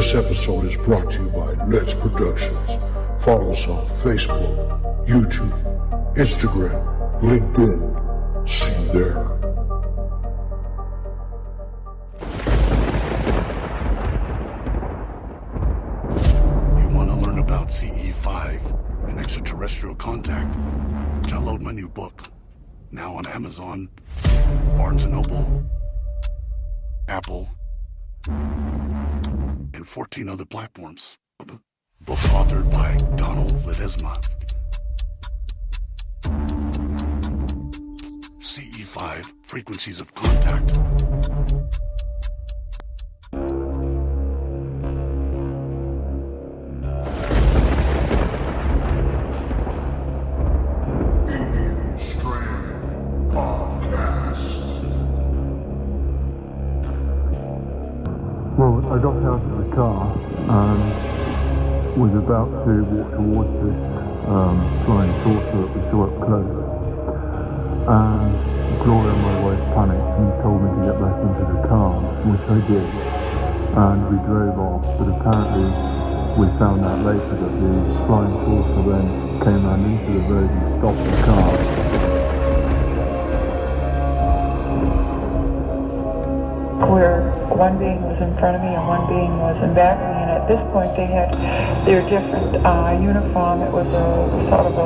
This episode is brought to you by Let's Productions. Follow us on Facebook, YouTube, Instagram, LinkedIn. See you there. You want to learn about CE5 and extraterrestrial contact? Download my new book, now on Amazon, Barnes & Noble, Apple, and 14 other platforms. Book authored by Donald Ledesma. CE5, Frequencies of Contact. Strand Podcast. Well, I got out of the car and was about to walk towards this flying saucer that we saw up close. And Gloria, my wife, panicked and told me to get back into the car, which I did. And we drove off, but apparently we found out later that the flying saucer then came around into the road and stopped the car. Where one being was in front of me and one being was in back of me, and at this point they had their different uniform. It was a sort of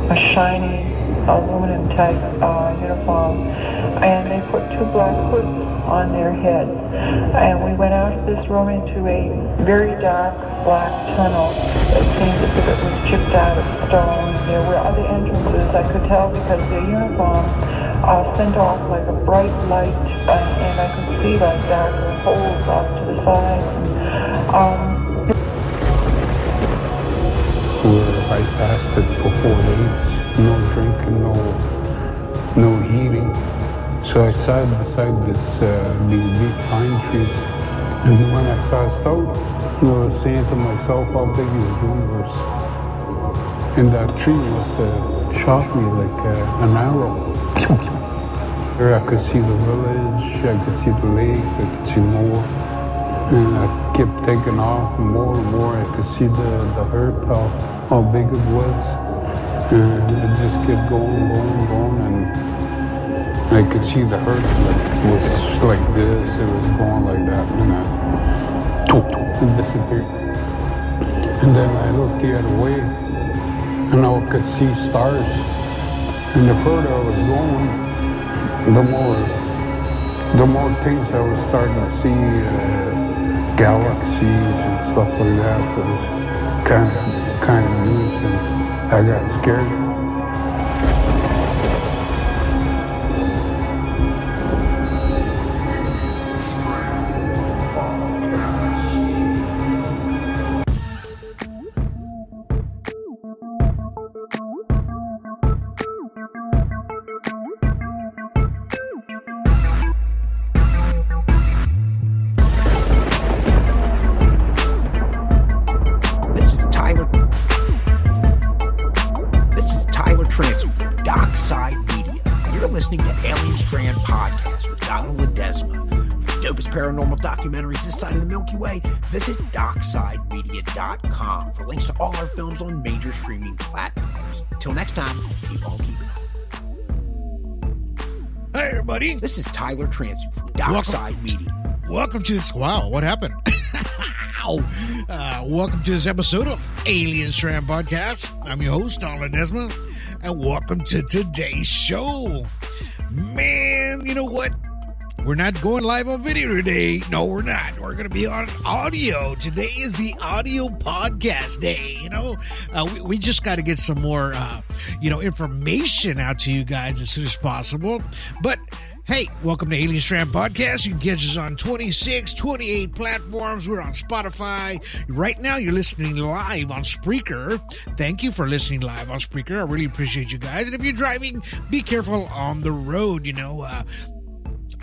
a shiny aluminum type uniform, and they put two black hoods on their heads. And we went out of this room into a very dark black tunnel that seemed as if it was chipped out of stone. There were other entrances, I could tell, because their uniform sent off like a bright light, and I could see like darker holes off to the side. Where I fasted for 4 days, no drinking, no eating. So I sat beside these big pine trees, and when I passed out, I was saying to myself, how big is the universe? And that tree must have shot me like an arrow. Here I could see the village, I could see the lake, I could see more. And I kept taking off more and more. I could see the earth, how big it was. And it just kept going, and I could see the earth was like this, it was going like that, and it disappeared. And then I looked the other way, and I could see stars. And the further I was going, the more things I was starting to see, galaxies and stuff like that. It was kind of neat, and I got scared. Listening to Alien Strand Podcast with Donald Ledesma. For the dopest paranormal documentaries this side of the Milky Way, visit DarksideMedia.com for links to all our films on major streaming platforms. Until next time, keep on keeping on. Hey, everybody. This is Tyler Transfer from Darkside Media. Welcome to this. Wow, what happened? Welcome to this episode of Alien Strand Podcast. I'm your host, Donald Ledesma, and welcome to today's show. Man, you know what? We're not going live on video today. No, we're not. We're going to be on audio. Today is the audio podcast day. We just got to get some more, information out to you guys as soon as possible. But hey, welcome to Alien Strand Podcast. You can catch us on 26, 28 platforms. We're on Spotify. Right now, you're listening live on Spreaker. Thank you for listening live on Spreaker. I really appreciate you guys. And if you're driving, be careful on the road.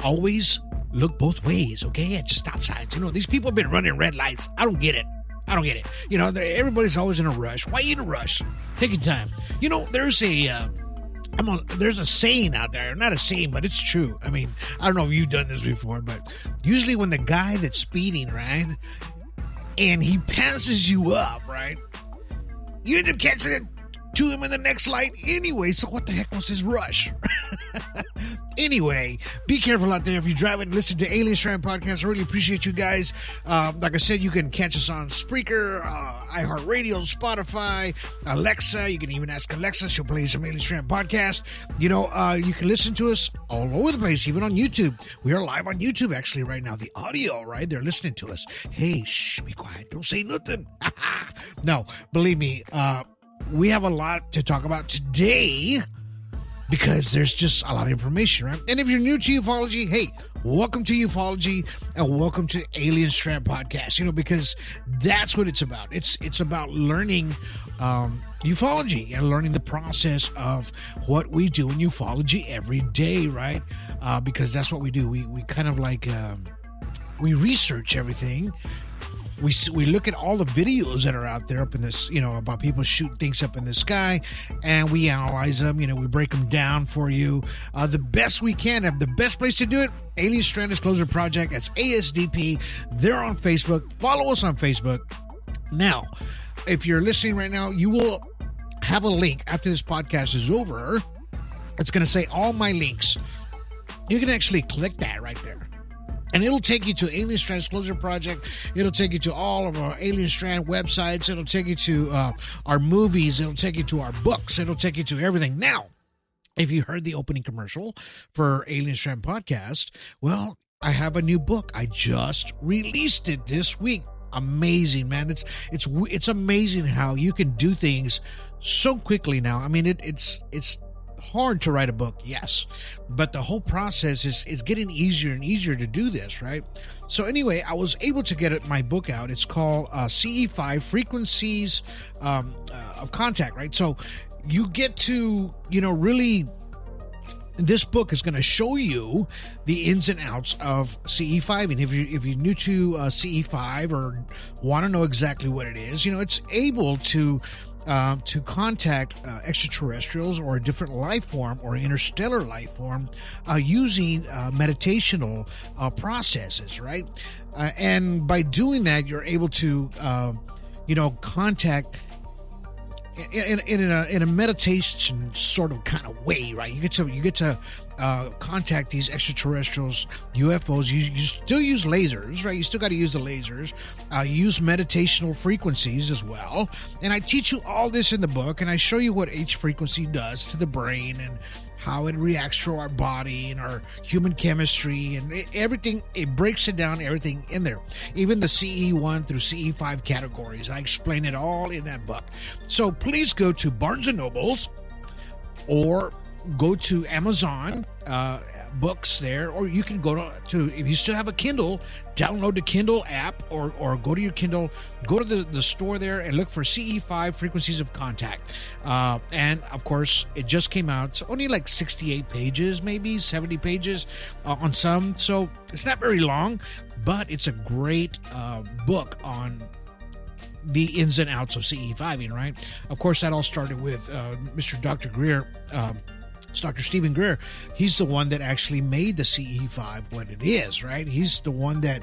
Always look both ways, okay? At your stop signs. These people have been running red lights. I don't get it. Everybody's always in a rush. Why you in a rush? Take your time. There's a saying out there, not a saying, but it's true. I mean, I don't know if you've done this before, but usually when the guy that's speeding, right, and he passes you up, right? You end up catching it to him in the next light anyway, so what the heck was his rush? Anyway, be careful out there if you're driving. Listen to Alien Strand Podcast. I really appreciate you guys. Like I said, you can catch us on Spreaker, iHeartRadio, Spotify, Alexa. You can even ask Alexa. She'll play some Alien Strand Podcast. You know, you can listen to us all over the place, even on YouTube. We are live on YouTube, actually, right now. The audio, right? They're listening to us. Hey, shh, be quiet. Don't say nothing. No, believe me, we have a lot to talk about today, because there's just a lot of information, right? And if you're new to ufology, hey, welcome to ufology and welcome to Alien Strand Podcast, you know, because that's what it's about. It's about learning ufology and learning the process of what we do in ufology every day, right? Because that's what we do. We kind of like, we research everything. We look at all the videos that are out there up in this, you know, about people shooting things up in the sky, and we analyze them. You know, we break them down for you the best we can. Have the best place to do it, Alien Strand Disclosure Project. That's ASDP. They're on Facebook. Follow us on Facebook. Now, if you're listening right now, you will have a link after this podcast is over. It's going to say all my links. You can actually click that right there, and it'll take you to Alien Strand Disclosure Project. It'll take you to all of our Alien Strand websites. It'll take you to our movies. It'll take you to our books. It'll take you to everything. Now, if you heard the opening commercial for Alien Strand Podcast, well, I have a new book. I just released it this week. Amazing, man. It's amazing how you can do things so quickly now. I mean, it's hard to write a book, yes, but the whole process is getting easier and easier to do this, right? So anyway, I was able to get my book out. It's called CE5 Frequencies of Contact, right? So you get to, you know, really, this book is going to show you the ins and outs of CE5. And if you're new to CE5 or want to know exactly what it is, you know, it's able to contact extraterrestrials or a different life form or interstellar life form using meditational processes, right? And by doing that, you're able to, contact in a meditation sort of kind of way, right? You get to contact these extraterrestrials, UFOs. You still use lasers, right? You still got to use the lasers. Use meditational frequencies as well. And I teach you all this in the book, and I show you what each frequency does to the brain and how it reacts to our body and our human chemistry and everything. It breaks it down, everything in there. Even the CE1 through CE5 categories. I explain it all in that book. So please go to Barnes & Nobles or go to Amazon books there, or you can go to if you still have a Kindle, download the Kindle app, or go to your Kindle, go to the store there and look for CE5 Frequencies of Contact. And of course, it just came out. It's only like 68 pages, maybe 70 pages on some, so it's not very long, but it's a great book on the ins and outs of CE5ing, right? Of course, that all started with Mr. Dr. Greer. It's Dr. Stephen Greer. He's the one that actually made the CE5 what it is, right? He's the one that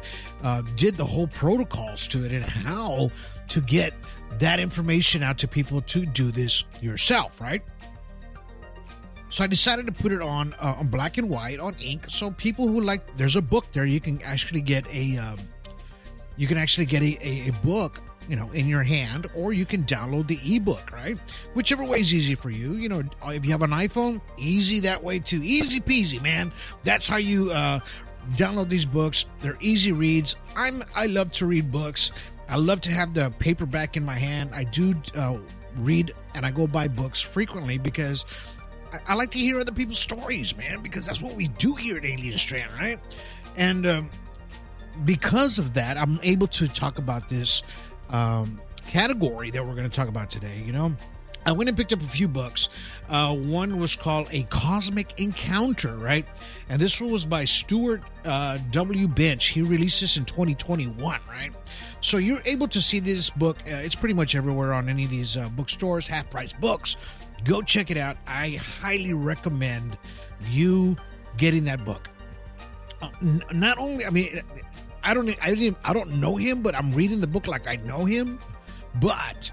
did the whole protocols to it and how to get that information out to people to do this yourself, right? So I decided to put it on black and white, on ink, so people who like, there's a book there. You can actually get a book, you know, in your hand, or you can download the ebook, right? Whichever way is easy for you. You know, if you have an iPhone, easy that way too. Easy peasy, man. That's how you download these books. They're easy reads. I love to read books. I love to have the paperback in my hand. I do read, and I go buy books frequently because I like to hear other people's stories, man, because that's what we do here at Alien Strand, right? And because of that, I'm able to talk about this category that we're going to talk about today. You know, I went and picked up a few books. One was called A Cosmic Encounter, right? And this one was by Stuart W. Bench. He released this in 2021, right? So you're able to see this book. It's pretty much everywhere on any of these bookstores, half-price books. Go check it out. I highly recommend you getting that book. Not only, I mean, I don't know him, but I'm reading the book like I know him. But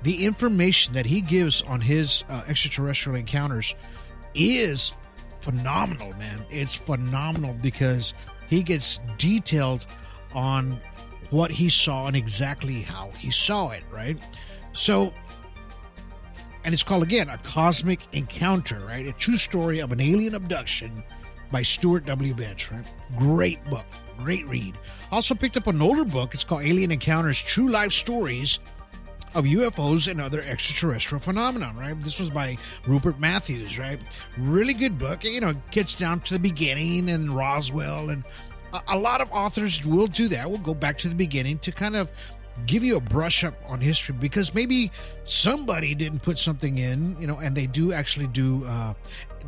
the information that he gives on his extraterrestrial encounters is phenomenal, man. It's phenomenal because he gets detailed on what he saw and exactly how he saw it, right? So, and it's called, again, A Cosmic Encounter, right? A true story of an alien abduction by Stuart W. Bench, right? Great book. Great read. Also picked up an older book. It's called Alien Encounters, True Life Stories of UFOs and Other Extraterrestrial Phenomenon, right? This was by Rupert Matthews, right? Really good book. You know, it gets down to the beginning and Roswell, and a lot of authors will do that. We'll go back to the beginning to kind of give you a brush up on history, because maybe somebody didn't put something in, you know, and they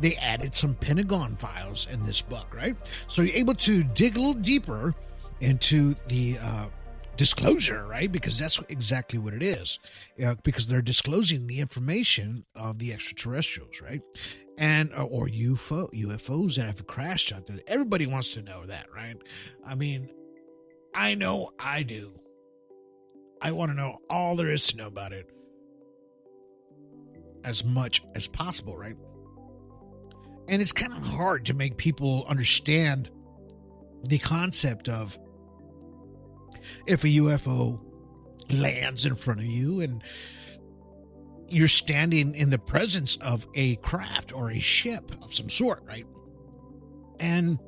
they added some Pentagon files in this book, right? So you're able to dig a little deeper into the disclosure, right? Because that's exactly what it is, because they're disclosing the information of the extraterrestrials, right? And or UFOs that have crashed out there. Everybody wants to know that, right? I mean, I know I do. I want to know all there is to know about it, as much as possible, right? And it's kind of hard to make people understand the concept of if a UFO lands in front of you and you're standing in the presence of a craft or a ship of some sort, right? And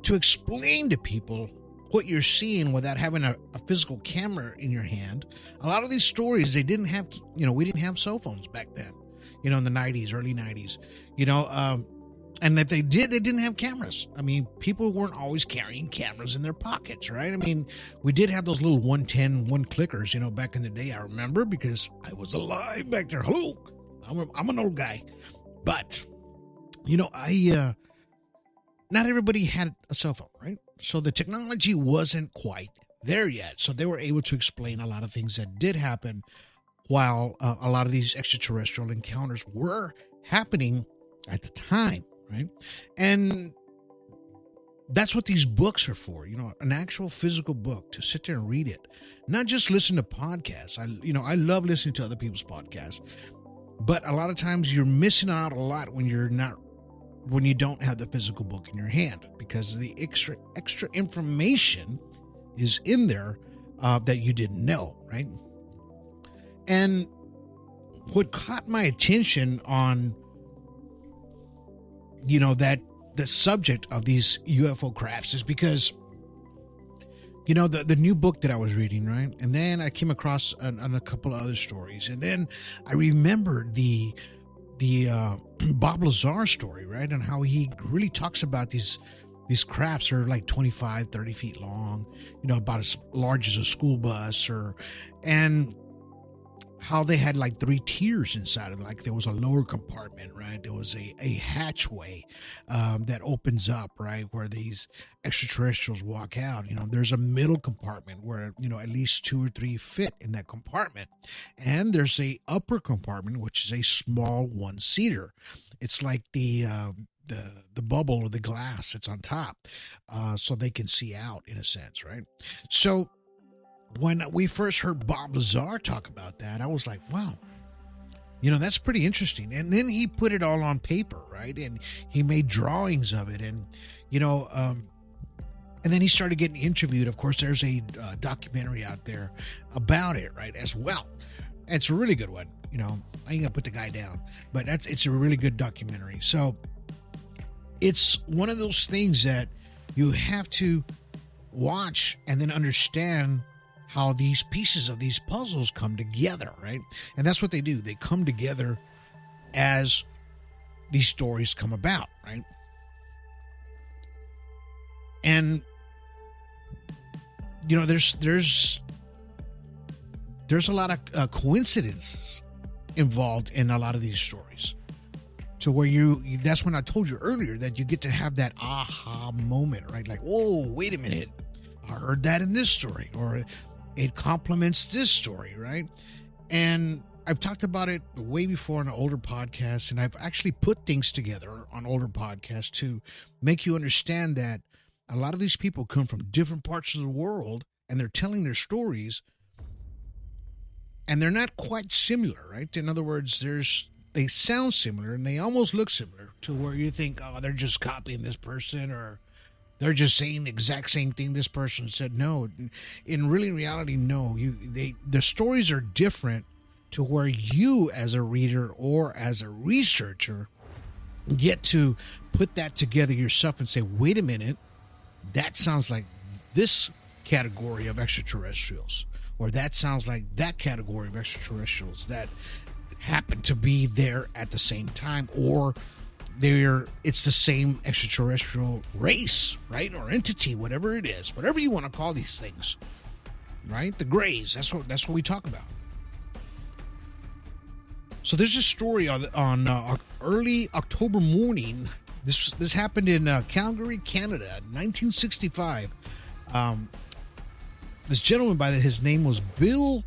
to explain to people what you're seeing without having a physical camera in your hand, a lot of these stories, they didn't have, we didn't have cell phones back then, in the 90s, early 90s, and if they did, they didn't have cameras. I mean, people weren't always carrying cameras in their pockets, right? I mean, we did have those little 110 one-clickers, back in the day. I remember because I was alive back there. Hello, I'm an old guy. But, not everybody had a cell phone, right? So the technology wasn't quite there yet. So they were able to explain a lot of things that did happen while a lot of these extraterrestrial encounters were happening at the time, right? And that's what these books are for, an actual physical book, to sit there and read it, not just listen to podcasts. I love listening to other people's podcasts, but a lot of times you're missing out a lot when you don't have the physical book in your hand, because the extra information is in there that you didn't know, right? And what caught my attention on, that the subject of these UFO crafts is because, the new book that I was reading, right? And then I came across on a couple of other stories, and then I remembered the Bob Lazar story, right? And how he really talks about these crafts are like 25, 30 feet long, about as large as a school bus, and how they had like 3 tiers inside of it. Like there was a lower compartment, right? There was a hatchway that opens up, right, where these extraterrestrials walk out. There's a middle compartment where, at least 2 or 3 fit in that compartment. And there's a upper compartment, which is a small one-seater. It's like the bubble or the glass that's on top, so they can see out, in a sense, right? So when we first heard Bob Lazar talk about that, I was like, wow, that's pretty interesting. And then he put it all on paper, right? And he made drawings of it. And, and then he started getting interviewed. Of course, there's a documentary out there about it, right, as well. And it's a really good one. I ain't gonna put the guy down, but it's a really good documentary. So it's one of those things that you have to watch and then understand how these pieces of these puzzles come together, right? And that's what they do. They come together as these stories come about, right? And there's a lot of coincidences involved in a lot of these stories, to where that's when I told you earlier that you get to have that aha moment, right? Like, whoa, wait a minute, I heard that in this story, or it complements this story, right? And I've talked about it way before on an older podcast, and I've actually put things together on older podcasts to make you understand that a lot of these people come from different parts of the world, and they're telling their stories, and they're not quite similar, right? In other words, they sound similar, and they almost look similar to where you think, oh, they're just copying this person, or they're just saying the exact same thing this person said. No, in reality, no. The stories are different to where you, as a reader or as a researcher, get to put that together yourself and say, wait a minute, that sounds like this category of extraterrestrials, or that sounds like that category of extraterrestrials that happen to be there at the same time, or it's the same extraterrestrial race, right? Or entity, whatever it is, whatever you want to call these things, right? The grays, that's what we talk about. So there's a story on early October morning. This happened in Calgary, Canada, 1965. This gentleman his name was Bill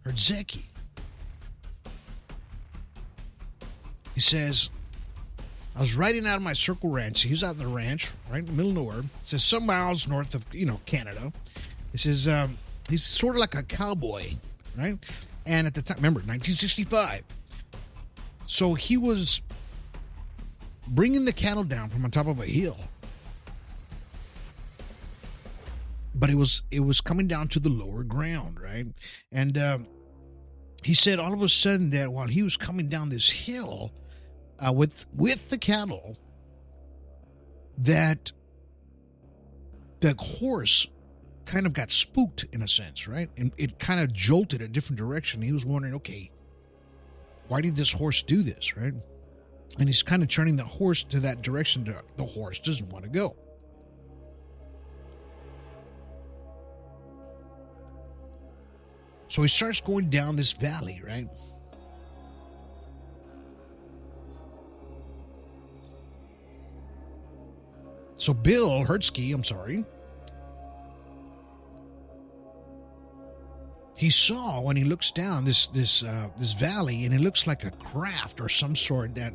Herdzeki. He says, I was riding out of my Circle Ranch. He was out in the ranch, right in the middle of nowhere. It says some miles north of, Canada. He says he's sort of like a cowboy, right? And at the time, remember, 1965. So he was bringing the cattle down from on top of a hill. But it was coming down to the lower ground, right? And he said all of a sudden that while he was coming down this hill with the cattle, that the horse kind of got spooked in a sense, right? And it kind of jolted a different direction. He was wondering, okay, why did this horse do this, right? And he's kind of turning the horse to that direction the horse doesn't want to go. So he starts going down this valley, right? So Bill Herdzeki, he saw when he looks down this valley, and it looks like a craft or some sort that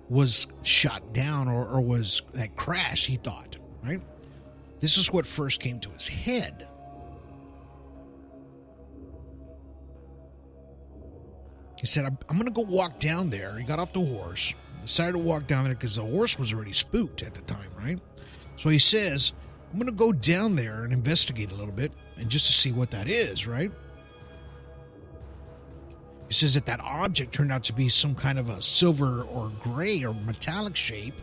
was shot down or was that crash, he thought, right? This is what first came to his head. He said, I'm going to go walk down there. He got off the horse, decided to walk down there because the horse was already spooked at the time, right? So he says, I'm going to go down there and investigate a little bit and just to see what that is, right? He says that object turned out to be some kind of a silver or gray or metallic shape.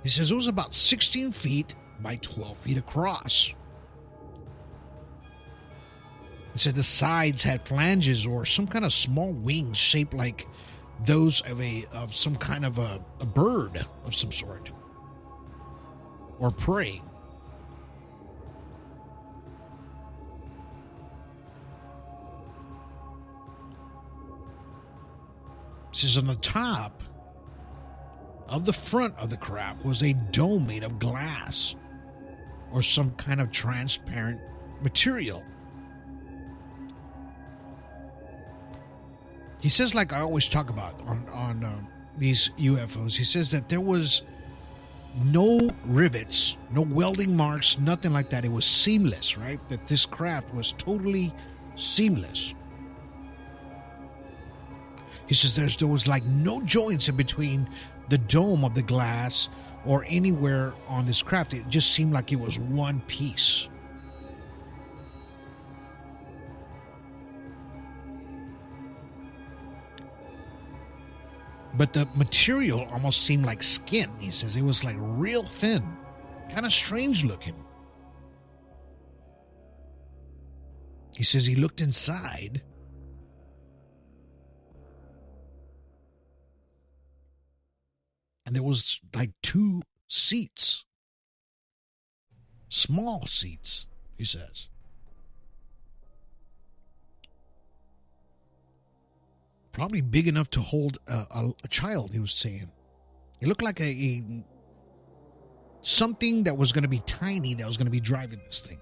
He says it was about 16 feet by 12 feet across. He said the sides had flanges or some kind of small wings shaped like those of some kind of a bird of some sort or prey. He says on the top of the front of the craft was a dome made of glass or some kind of transparent material. He says, like I always talk about on these UFOs, he says that there was no rivets, no welding marks, nothing like that. It was seamless, right? That this craft was totally seamless. He says there was like no joints in between the dome of the glass or anywhere on this craft. It just seemed like it was one piece. But the material almost seemed like skin. He says it was like real thin, kind of strange looking. He says he looked inside and there was like 2 seats, small seats, he says. Probably big enough to hold a child, he was saying. It looked like a something that was going to be tiny that was going to be driving this thing.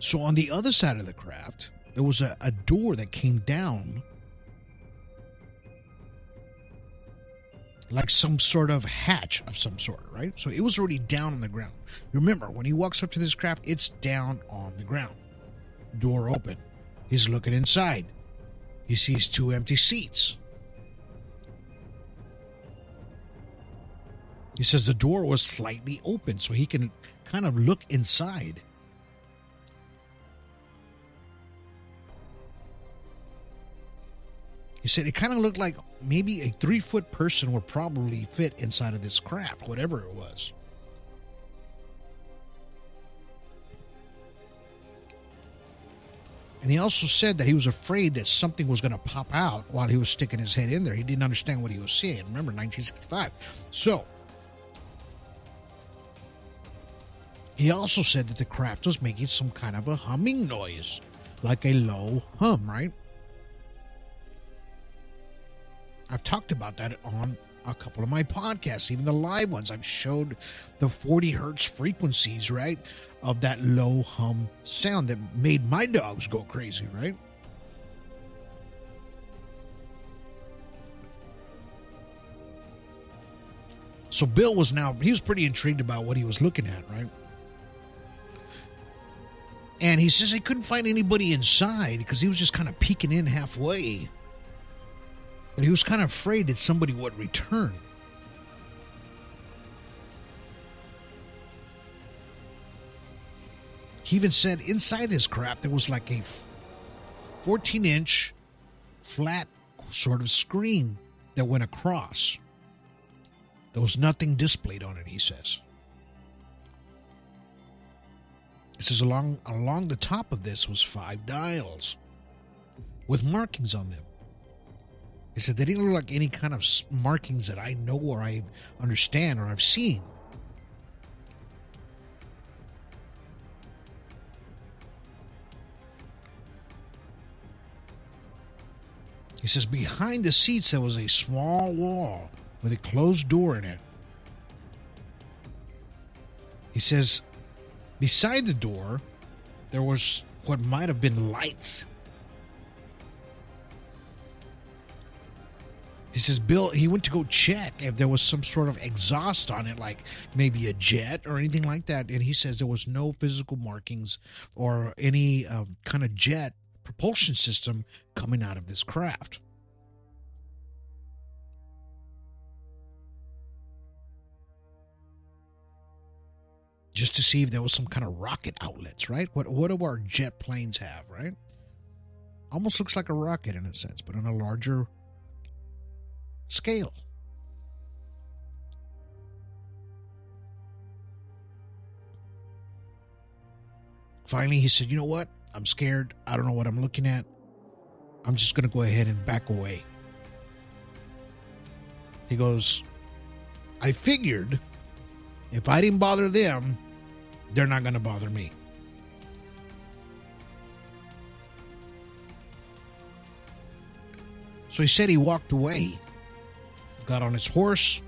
So on the other side of the craft, there was a door that came down like some sort of hatch of some sort, right? So it was already down on the ground. Remember, when he walks up to this craft, it's down on the ground. Door open. He's looking inside. He sees 2 empty seats. He says the door was slightly open so he can kind of look inside. He said it kind of looked like maybe a 3-foot person would probably fit inside of this craft, whatever it was. And he also said that he was afraid that something was going to pop out while he was sticking his head in there. He didn't understand what he was seeing. Remember, 1965. So, he also said that the craft was making some kind of a humming noise, like a low hum, right? I've talked about that on a couple of my podcasts, even the live ones. I've showed the 40 hertz frequencies, right, of that low hum sound that made my dogs go crazy, right? So Bill was he was pretty intrigued about what he was looking at, right? And he says he couldn't find anybody inside because he was just kind of peeking in halfway. But he was kind of afraid that somebody would return. He even said inside this crap there was like a 14-inch flat sort of screen that went across. There was nothing displayed on it, he says. He says along the top of this was 5 dials with markings on them. He said they didn't look like any kind of markings that I know or I understand or I've seen. He says behind the seats there was a small wall with a closed door in it. He says beside the door there was what might have been lights. He says Bill, he went to go check if there was some sort of exhaust on it, like maybe a jet or anything like that. And he says there was no physical markings or any kind of jet propulsion system coming out of this craft. Just to see if there was some kind of rocket outlets, right? What do our jet planes have, right? Almost looks like a rocket in a sense, but on a larger scale. Finally, he said, you know what? I'm scared. I don't know what I'm looking at. I'm just going to go ahead and back away. He goes, I figured if I didn't bother them, they're not going to bother me. So he said he walked away, got on his horse,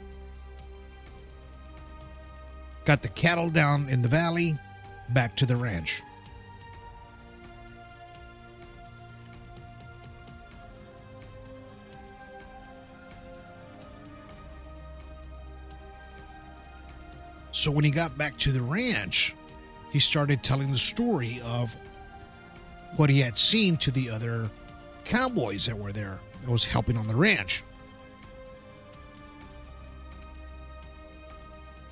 got the cattle down in the valley, back to the ranch. So when he got back to the ranch, he started telling the story of what he had seen to the other cowboys that were there, that was helping on the ranch.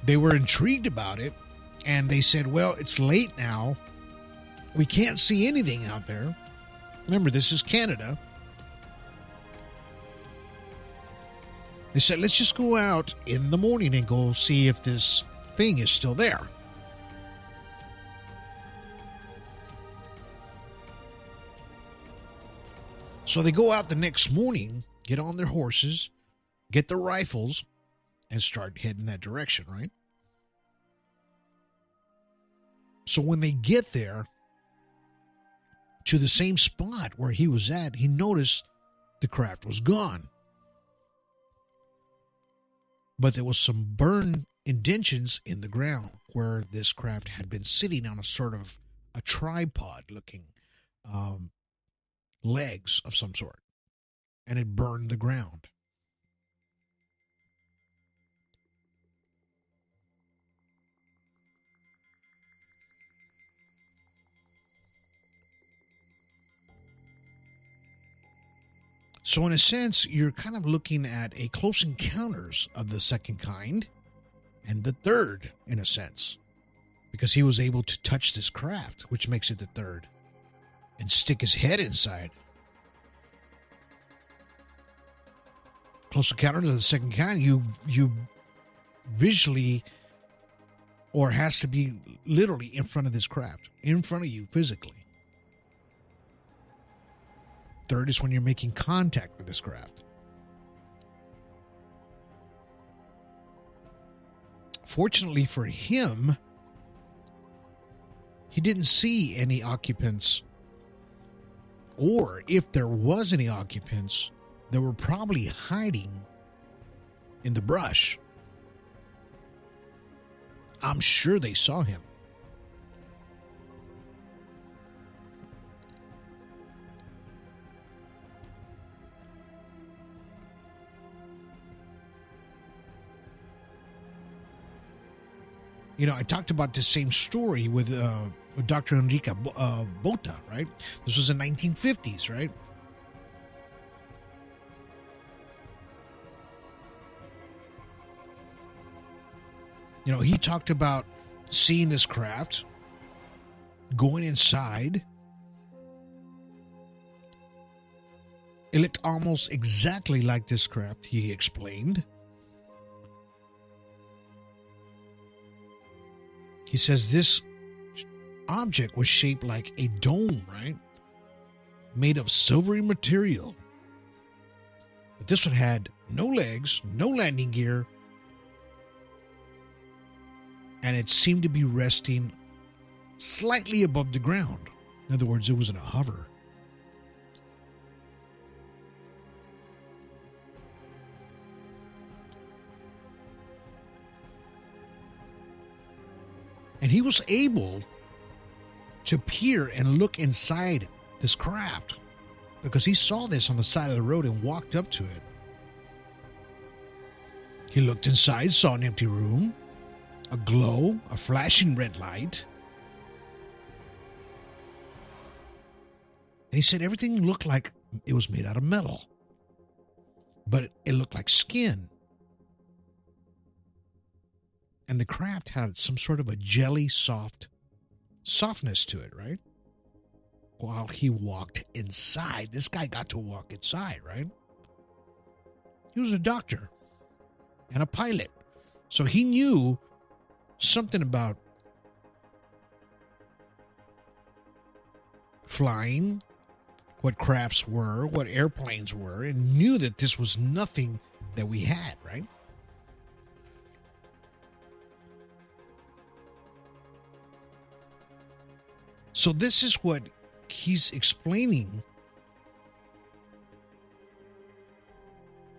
They were intrigued about it, and they said, well, it's late now. We can't see anything out there. Remember, this is Canada. They said, let's just go out in the morning and go see if this thing is still there. So they go out the next morning, get on their horses, get their rifles, and start heading that direction, right? So when they get there to the same spot where he was at, he noticed the craft was gone. But there was some burn indentions in the ground where this craft had been sitting on a sort of a tripod looking legs of some sort, and it burned the ground. So in a sense, you're kind of looking at a close encounters of the second kind and the third, in a sense, because he was able to touch this craft, which makes it the third, and stick his head inside. Close encounters of the second kind, you visually, or has to be literally in front of this craft, in front of you physically. Third is when you're making contact with this craft. Fortunately for him, he didn't see any occupants, or if there was any occupants, they were probably hiding in the brush. I'm sure they saw him. You know, I talked about the same story with Dr. Enrique Bota, right? This was in 1950s, right? You know, he talked about seeing this craft, going inside. It looked almost exactly like this craft, he explained. He says this object was shaped like a dome, right? Made of silvery material. But this one had no legs, no landing gear, and it seemed to be resting slightly above the ground. In other words, it was in a hover. And he was able to peer and look inside this craft because he saw this on the side of the road and walked up to it. He looked inside, saw an empty room, a glow, a flashing red light. And he said everything looked like it was made out of metal, but it looked like skin. And the craft had some sort of a jelly softness to it, right? While he walked inside. This guy got to walk inside, right? He was a doctor and a pilot. So he knew something about flying, what crafts were, what airplanes were, and knew that this was nothing that we had, right? So this is what he's explaining.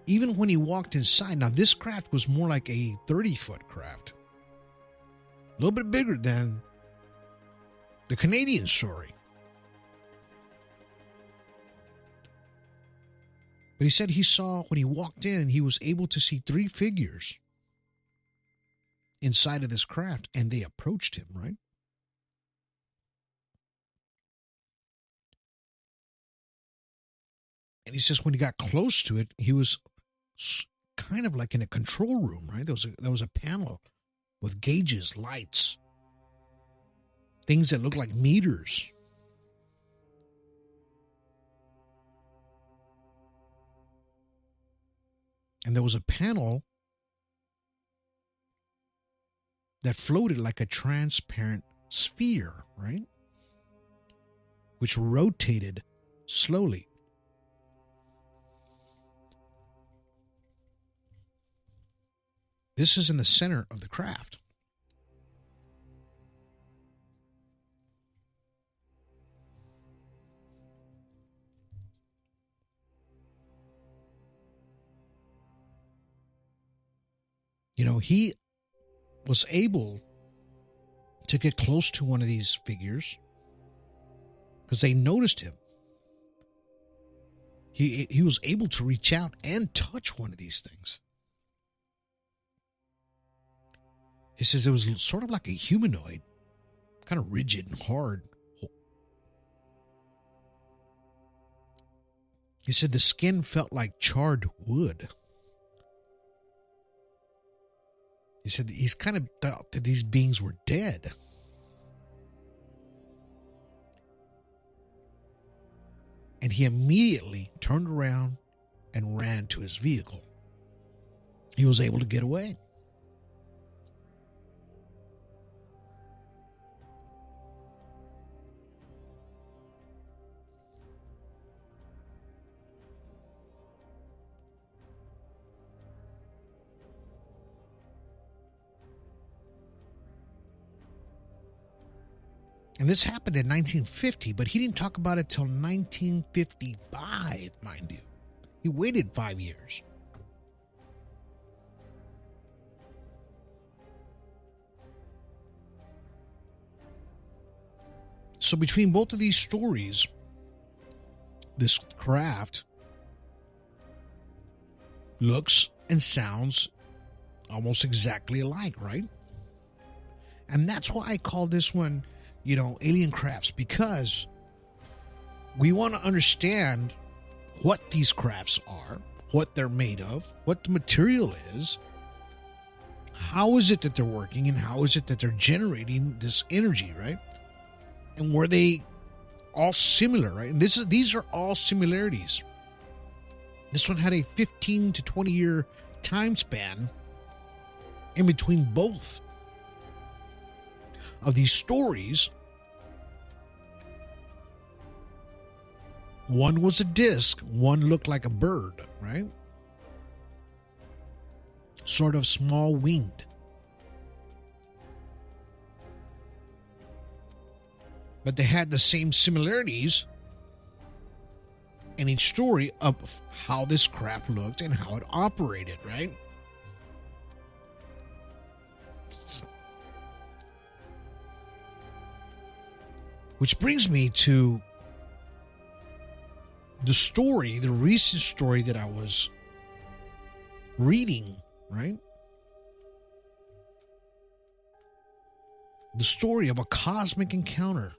Even when he walked inside, now this craft was more like a 30-foot craft. A little bit bigger than the Canadian story. But he said he saw, when he walked in, he was able to see 3 figures inside of this craft, and they approached him, right? And he says when he got close to it, he was kind of like in a control room, right? There was a panel with gauges, lights, things that look like meters. And there was a panel that floated like a transparent sphere, right? Which rotated slowly. This is in the center of the craft. You know, he was able to get close to one of these figures because they noticed him. he was able to reach out and touch one of these things. He says it was sort of like a humanoid, kind of rigid and hard. He said the skin felt like charred wood. He said that he's kind of thought that these beings were dead. And he immediately turned around and ran to his vehicle. He was able to get away. And this happened in 1950, but he didn't talk about it till 1955, mind you. He waited 5 years. So between both of these stories, this craft looks and sounds almost exactly alike, right? And that's why I call this one, alien crafts, because we want to understand what these crafts are, what they're made of, what the material is, how is it that they're working, and how is it that they're generating this energy, right? And were they all similar, right? And these are all similarities. This one had a 15 to 20 year time span in between both of these stories. One was a disc, one looked like a bird, right? Sort of small winged. But they had the same similarities in each story of how this craft looked and how it operated, right? Which brings me to the recent story that I was reading, right? The story of a cosmic encounter.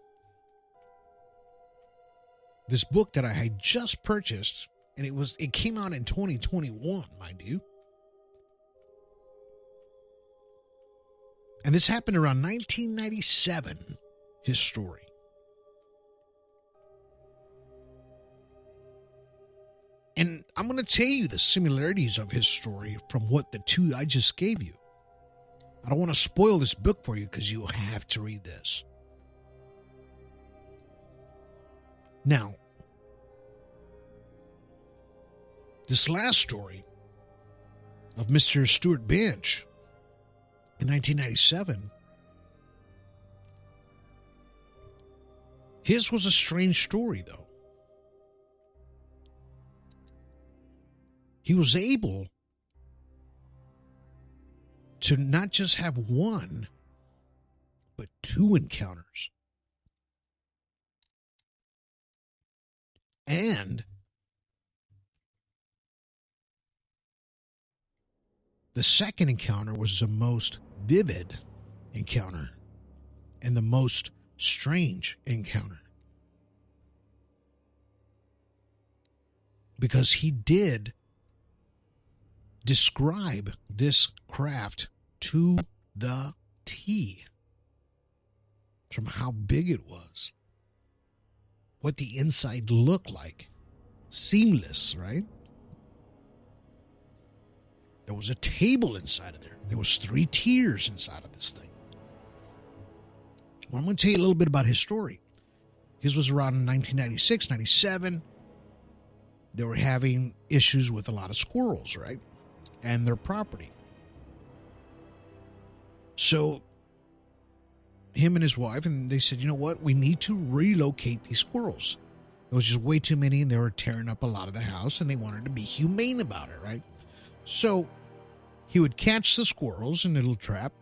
This book that I had just purchased, and it came out in 2021, mind you. And this happened around 1997, his story. And I'm going to tell you the similarities of his story from what the two I just gave you. I don't want to spoil this book for you because you have to read this. Now, this last story of Mr. Stuart Bench in 1997, his was a strange story, though. He was able to not just have one, but two encounters. And the second encounter was the most vivid encounter and the most strange encounter. Because he did describe this craft to the T, from how big it was, what the inside looked like. Seamless, right? There was a table inside of there. There was 3 tiers inside of this thing. Well, I'm going to tell you a little bit about his story. His was around 1996, 97. They were having issues with a lot of squirrels, right? And their property. So him and his wife, and they said, you know what? We need to relocate these squirrels. There was just way too many, and they were tearing up a lot of the house, and they wanted to be humane about it, right? So he would catch the squirrels in a little trap,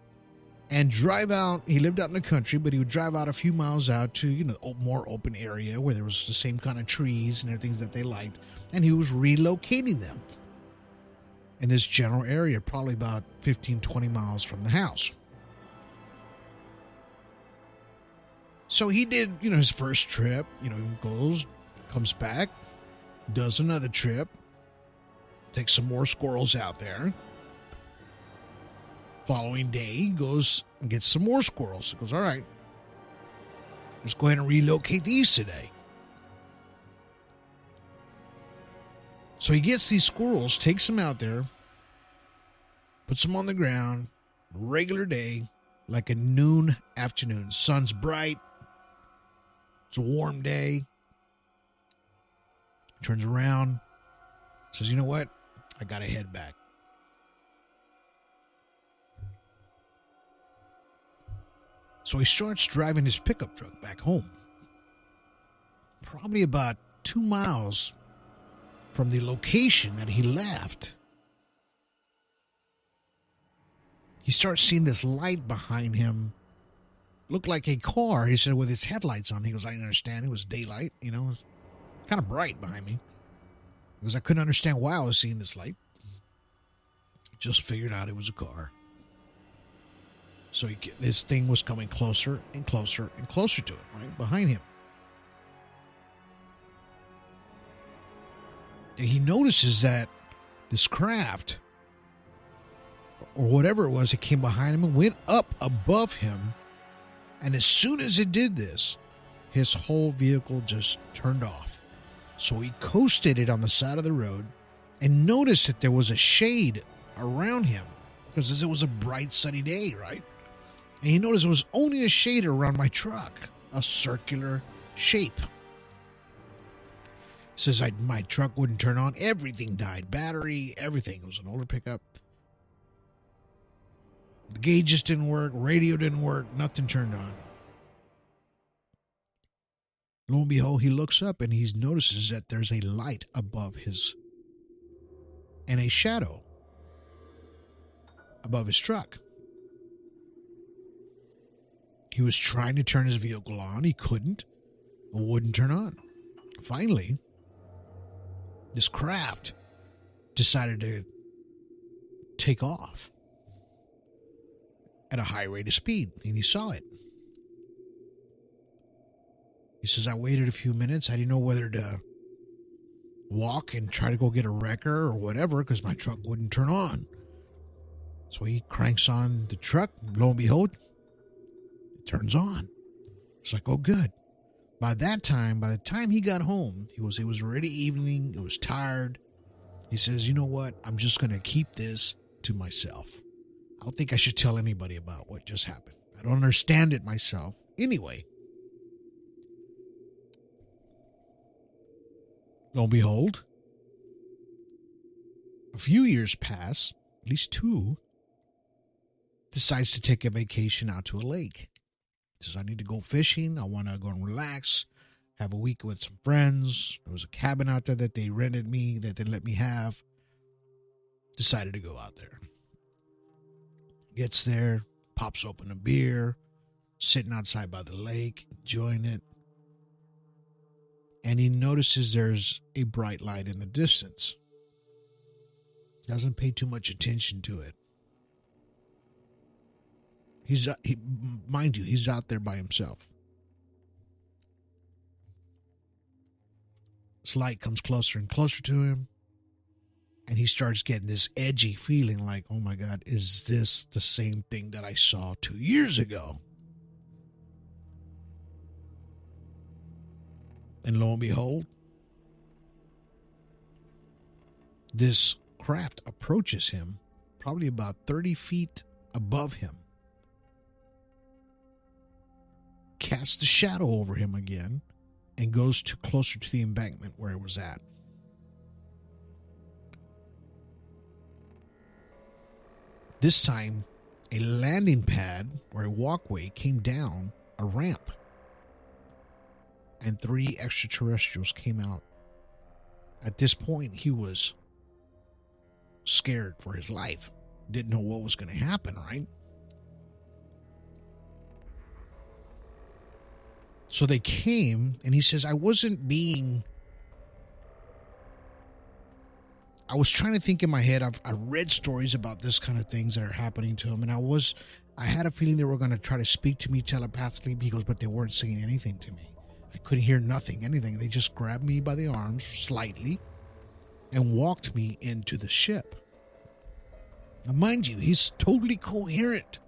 and drive out. He lived out in the country, but he would drive out a few miles out to, more open area where there was the same kind of trees and everything that they liked. And he was relocating them in this general area, probably about 15, 20 miles from the house. So he did, his first trip, goes, comes back, does another trip, takes some more squirrels out there. Following day, he goes and gets some more squirrels. He goes, all right, let's go ahead and relocate these today. So he gets these squirrels, takes them out there, puts them on the ground, regular day, like a noon afternoon. Sun's bright. It's a warm day. Turns around, says, you know what? I got to head back. So he starts driving his pickup truck back home. Probably about 2 miles from the location that he left. He starts seeing this light behind him. Looked like a car, he said, with its headlights on. He goes, I didn't understand. It was daylight, it was kind of bright behind me. Because I couldn't understand why I was seeing this light. Just figured out it was a car. So this thing was coming closer and closer and closer to him, right behind him. And he notices that this craft, or whatever it was, it came behind him and went up above him. And as soon as it did this, his whole vehicle just turned off. So he coasted it on the side of the road and noticed that there was a shade around him because it was a bright sunny day, right? And he noticed it was only a shade around my truck, a circular shape. Says my truck wouldn't turn on. Everything died. Battery, everything. It was an older pickup. The gauges didn't work. Radio didn't work. Nothing turned on. Lo and behold, he looks up and he notices that there's a light above his and a shadow above his truck. He was trying to turn his vehicle on. He couldn't. It wouldn't turn on. Finally, this craft decided to take off at a high rate of speed, and he saw it. He says, I waited a few minutes. I didn't know whether to walk and try to go get a wrecker or whatever because my truck wouldn't turn on. So he cranks on the truck. Lo and behold, it turns on. It's like, oh, good. By the time he got home, it was already evening. It was tired. He says, you know what? I'm just going to keep this to myself. I don't think I should tell anybody about what just happened. I don't understand it myself. Anyway, lo and behold, a few years pass, at least 2, decides to take a vacation out to a lake. Says, I need to go fishing. I want to go and relax, have a week with some friends. There was a cabin out there that they rented me, that they let me have. Decided to go out there. Gets there, pops open a beer, sitting outside by the lake, enjoying it. And he notices there's a bright light in the distance. Doesn't pay too much attention to it. Mind you, he's out there by himself. This light comes closer and closer to him. And he starts getting this edgy feeling like, oh my God, is this the same thing that I saw 2 years ago? And lo and behold, this craft approaches him, probably about 30 feet above him. Casts a shadow over him again and goes closer to the embankment where it was at. This time, a landing pad or a walkway came down a ramp, and 3 extraterrestrials came out. At this point, he was scared for his life. Didn't know what was going to happen, right? So they came, and he says, I was trying to think in my head. I read stories about this kind of things that are happening to him, and I had a feeling they were going to try to speak to me telepathically. He goes, but they weren't saying anything to me. I couldn't hear anything. They just grabbed me by the arms slightly and walked me into the ship. Now, mind you, he's totally coherent.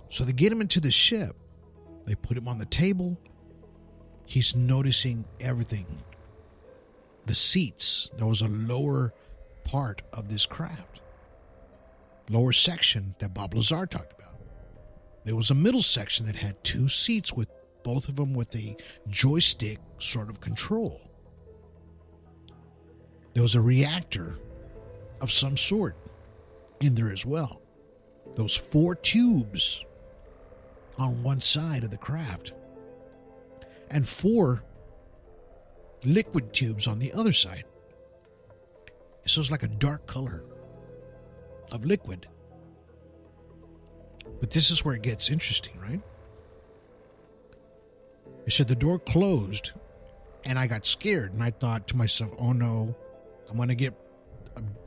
So they get him into the ship. They put him on the table. He's noticing everything. The seats. There was a lower part of this craft. Lower section that Bob Lazar talked about. There was a middle section that had 2 seats, with both of them with a joystick sort of control. There was a reactor of some sort in there as well. There was 4 tubes on one side of the craft and 4 liquid tubes on the other side. So it's like a dark color of liquid. But this is where it gets interesting, right? It said the door closed, and I got scared, and I thought to myself, oh no, I'm going to get,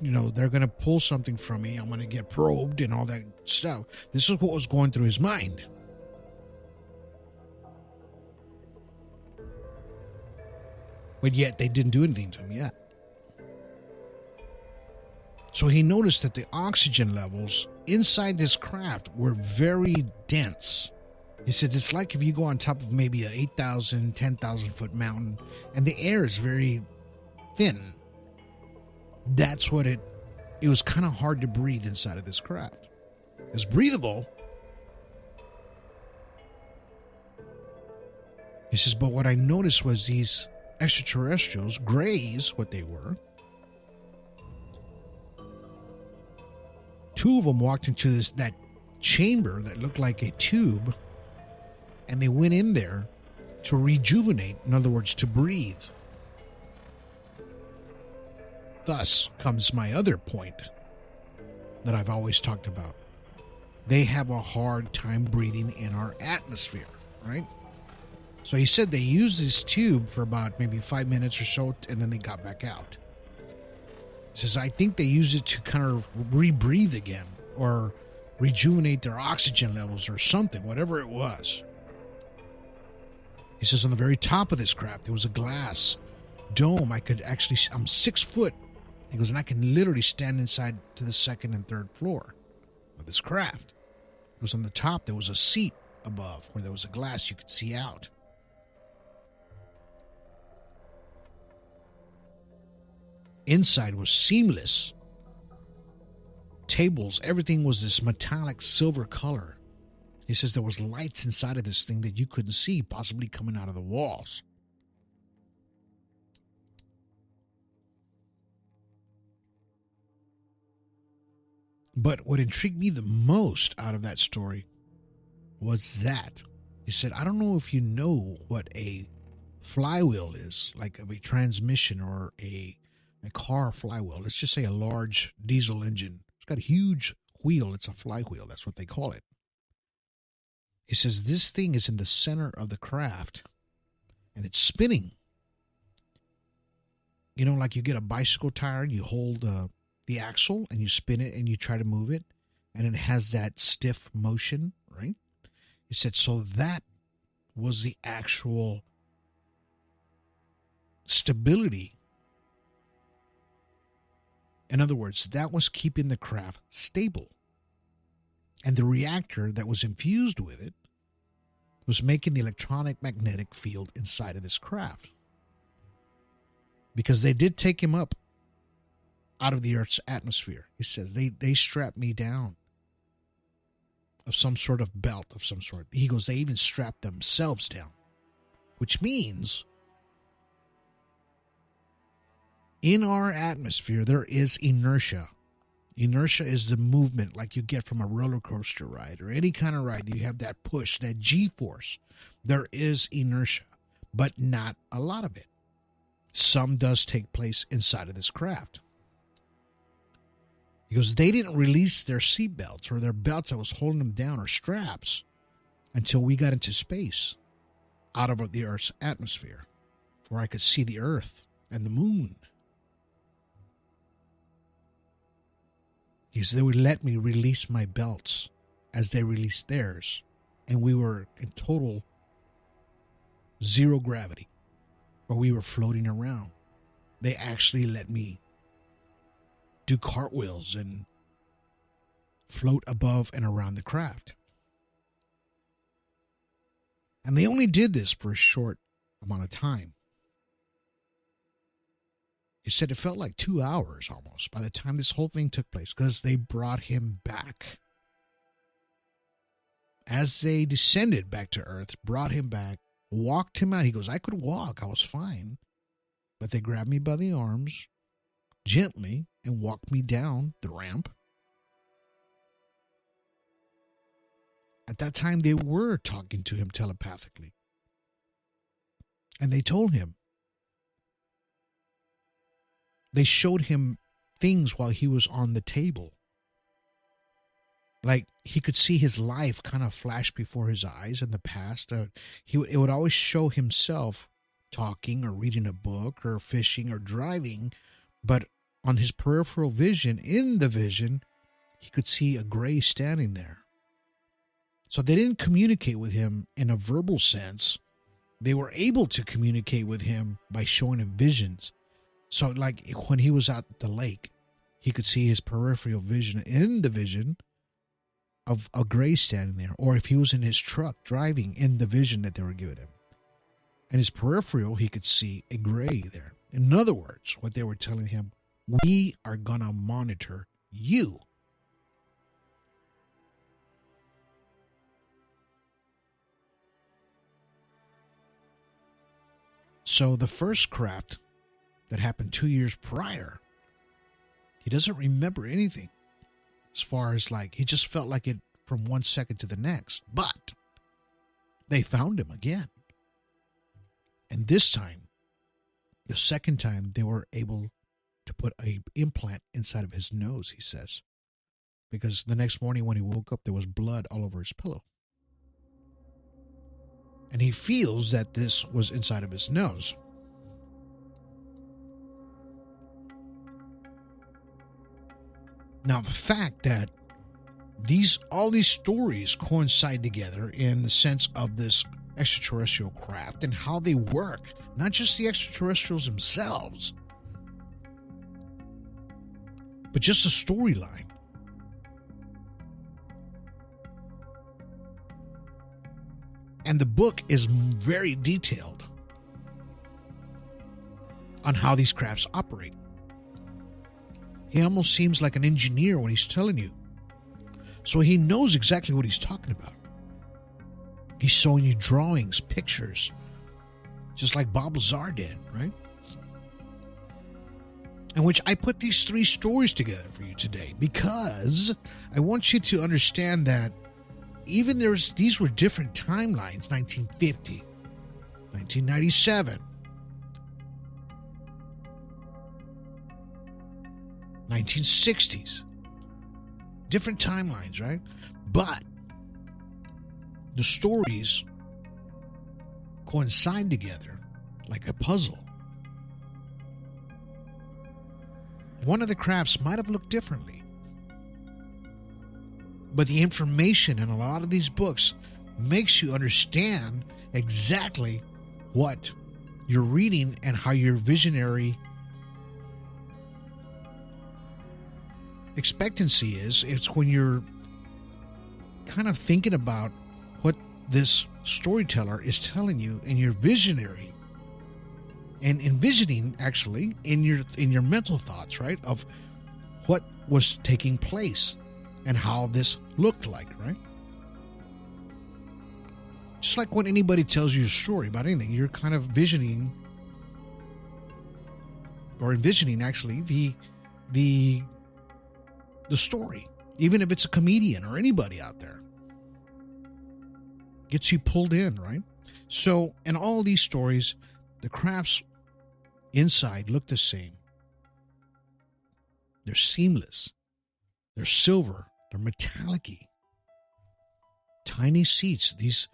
they're going to pull something from me. I'm going to get probed and all that stuff. This is what was going through his mind. But yet they didn't do anything to him yet. So he noticed that the oxygen levels inside this craft were very dense. He said it's like if you go on top of maybe a 8,000, 10,000 foot mountain and the air is very thin. That's what it was kind of hard to breathe inside of this craft. It's breathable. He says, but what I noticed was these extraterrestrials, grays, what they were. 2 of them walked into that chamber that looked like a tube, and they went in there to rejuvenate, in other words, to breathe. Thus comes my other point that I've always talked about. They have a hard time breathing in our atmosphere, right? So he said they used this tube for about maybe 5 minutes or so, and then they got back out. He says, I think they use it to kind of rebreathe again or rejuvenate their oxygen levels or something, whatever it was. He says on the very top of this craft, there was a glass dome. I'm 6 foot. He goes, and I can literally stand inside to the 2nd and 3rd floor of this craft. It was on the top. There was a seat above where there was a glass you could see out. Inside was seamless. Tables, everything was this metallic silver color. He says there was lights inside of this thing that you couldn't see, possibly coming out of the walls. But what intrigued me the most out of that story was that he said, I don't know if you know what a flywheel is, like a transmission or a car flywheel. Let's just say a large diesel engine. It's got a huge wheel. It's a flywheel. That's what they call it. He says this thing is in the center of the craft and it's spinning. You know, like you get a bicycle tire and you hold the axle and you spin it and you try to move it and it has that stiff motion, right? He said, so that was the actual stability. In other words, that was keeping the craft stable. And the reactor that was infused with it was making the electronic magnetic field inside of this craft. Because they did take him up out of the Earth's atmosphere. He says they strapped me down of some sort of belt of some sort. He goes, they even strapped themselves down. Which means in our atmosphere, there is inertia. Inertia is the movement like you get from a roller coaster ride or any kind of ride. You have that push, that G-force. There is inertia, but not a lot of it. Some does take place inside of this craft. He goes, they didn't release their seatbelts or their belts that was holding them down or straps until we got into space, out of the Earth's atmosphere, where I could see the Earth and the moon. He said they would let me release my belts as they released theirs, and we were in total zero gravity, or we were floating around. They actually let me do cartwheels and float above and around the craft. And they only did this for a short amount of time. He said it felt like 2 hours almost by the time this whole thing took place, because they brought him back. As they descended back to Earth, brought him back, walked him out. He goes, I could walk. I was fine. But they grabbed me by the arms gently and walked me down the ramp. At that time, they were talking to him telepathically. And they told him. They showed him things while he was on the table. Like he could see his life kind of flash before his eyes in the past. It would always show himself talking or reading a book or fishing or driving. But on his peripheral vision, in the vision, he could see a gray standing there. So they didn't communicate with him in a verbal sense. They were able to communicate with him by showing him visions. So like when he was at the lake, he could see his peripheral vision in the vision of a gray standing there. Or if he was in his truck driving, in the vision that they were giving him. And his peripheral, he could see a gray there. In other words, what they were telling him, we are going to monitor you. So the first craft that happened 2 years prior, he doesn't remember anything. As far as like, he just felt like it from 1 second to the next. But they found him again. And this time, the second time, they were able to put an implant inside of his nose, he says. Because the next morning when he woke up, there was blood all over his pillow. And he feels that this was inside of his nose. Now, the fact that all these stories coincide together in the sense of this extraterrestrial craft and how they work, not just the extraterrestrials themselves, but just the storyline. And the book is very detailed on how these crafts operate. He almost seems like an engineer when he's telling you. So he knows exactly what he's talking about. He's showing you drawings, pictures, just like Bob Lazar did, right? In which I put these 3 stories together for you today because I want you to understand that even these were different timelines, 1950, 1997, 1960s, different timelines, right? But the stories coincide together like a puzzle. One of the crafts might have looked differently, but the information in a lot of these books makes you understand exactly what you're reading and how your visionary expectancy is. It's when you're kind of thinking about what this storyteller is telling you, and your visionary and envisioning actually in your mental thoughts, right, of what was taking place and how this looked like, right? Just like when anybody tells you a story about anything, you're kind of visioning or envisioning actually the story, even if it's a comedian or anybody out there. Gets you pulled in, right? So in all these stories, the crafts inside look the same. They're seamless. They're silver. They're metallic-y. Tiny seats. These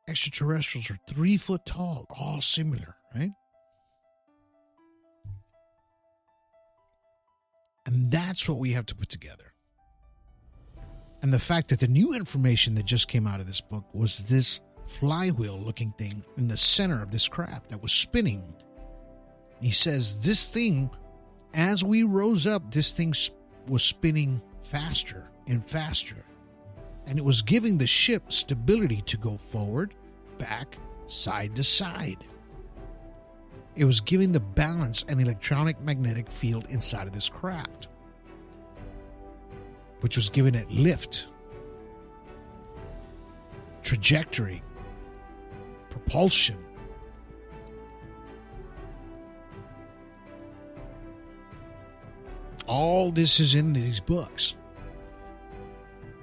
extraterrestrials are 3 foot tall. All similar, right? And that's what we have to put together. And the fact that the new information that just came out of this book was this flywheel-looking thing in the center of this craft that was spinning. He says this thing, as we rose up, this thing was spinning faster and faster. And it was giving the ship stability to go forward, back, side to side. It was giving the balance and electronic magnetic field inside of this craft, which was giving it lift, trajectory, propulsion. All this is in these books.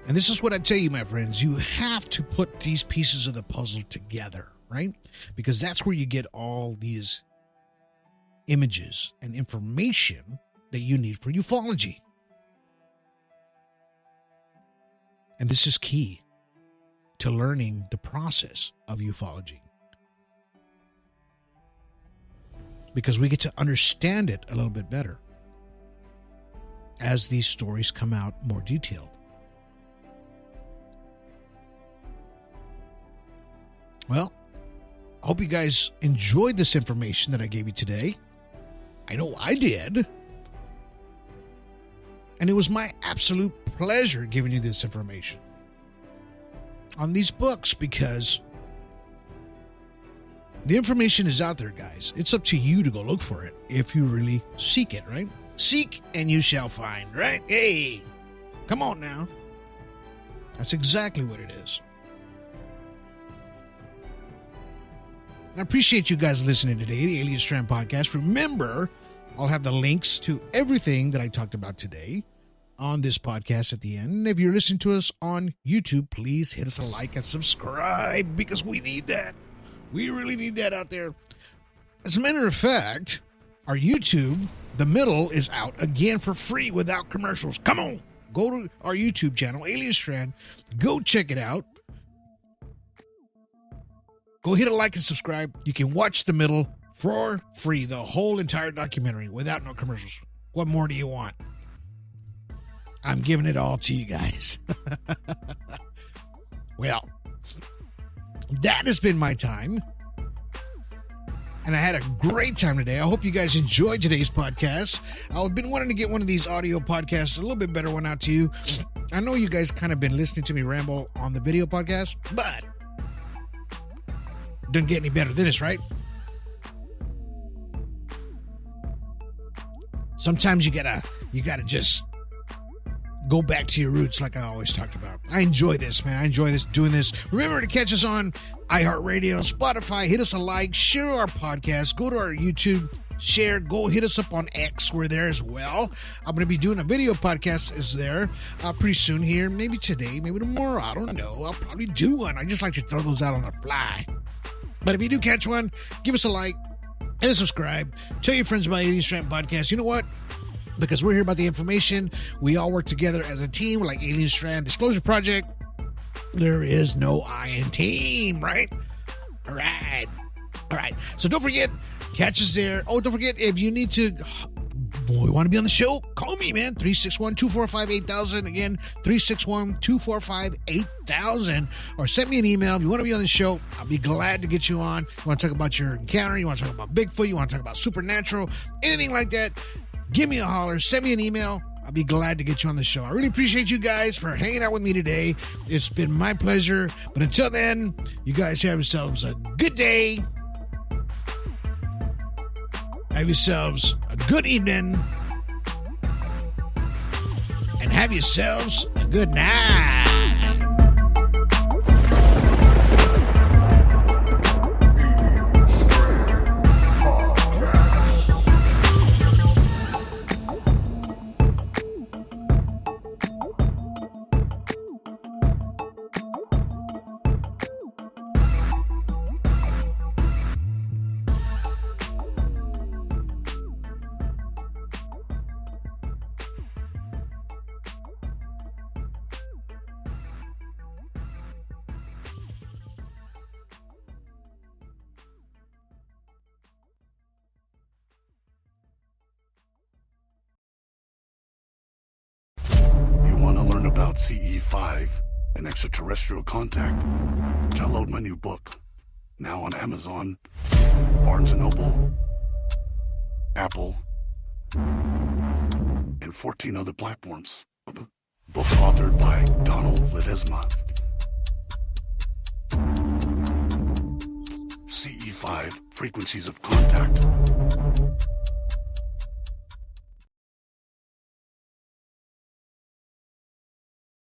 And this is what I tell you, my friends. You have to put these pieces of the puzzle together, right? Because that's where you get all these images and information that you need for ufology. And this is key to learning the process of ufology, because we get to understand it a little bit better as these stories come out more detailed. Well, I hope you guys enjoyed this information that I gave you today. I know I did. And it was my absolute pleasure giving you this information on these books, because the information is out there, guys. It's up to you to go look for it if you really seek it, right? Seek and you shall find, right? Hey, come on now. That's exactly what it is. And I appreciate you guys listening today to the Alien Strand Podcast. Remember, I'll have the links to everything that I talked about today on this podcast at the end. And if you're listening to us on YouTube, please hit us a like and subscribe, because we need that. We really need that out there. As a matter of fact, our YouTube, the middle, is out again for free without commercials. Come on, go to our YouTube channel, Alien Strand. Go check it out. Go hit a like and subscribe. You can watch the middle for free, the whole entire documentary without no commercials. What more do you want? I'm giving it all to you guys. Well, that has been my time. And I had a great time today. I hope you guys enjoyed today's podcast. I've been wanting to get one of these audio podcasts, a little bit better one out to you. I know you guys kind of been listening to me ramble on the video podcast, but it doesn't get any better than this, right? Sometimes you gotta just go back to your roots, like I always talked about. I enjoy this, man. I enjoy this, doing this. Remember to catch us on iHeartRadio, Spotify. Hit us a like, share our podcast, go to our YouTube, share, go hit us up on X. We're there as well. I'm going to be doing a video podcast is there pretty soon here. Maybe today, maybe tomorrow. I don't know. I'll probably do one. I just like to throw those out on the fly. But if you do catch one, give us a like and a subscribe. Tell your friends about Alien Strand Podcast. You know what? Because we're here about the information. We all work together as a team. We're like Alien Strand Disclosure Project. There is no I in team, right? All right. So don't forget, catch us there. Oh, don't forget, if you need to, want to be on the show, call me, man. 361-245-8000. Again, 361-245-8000. Or send me an email. If you want to be on the show, I'll be glad to get you on. You want to talk about your encounter? You want to talk about Bigfoot? You want to talk about supernatural? Anything like that? Give me a holler. Send me an email. I'll be glad to get you on the show. I really appreciate you guys for hanging out with me today. It's been my pleasure. But until then, you guys have yourselves a good day. Have yourselves a good evening. And have yourselves a good night. about CE5 and extraterrestrial contact, download my new book. Now on Amazon, Barnes & Noble, Apple, and 14 other platforms. Book authored by Donald Ledesma. CE5, Frequencies of Contact.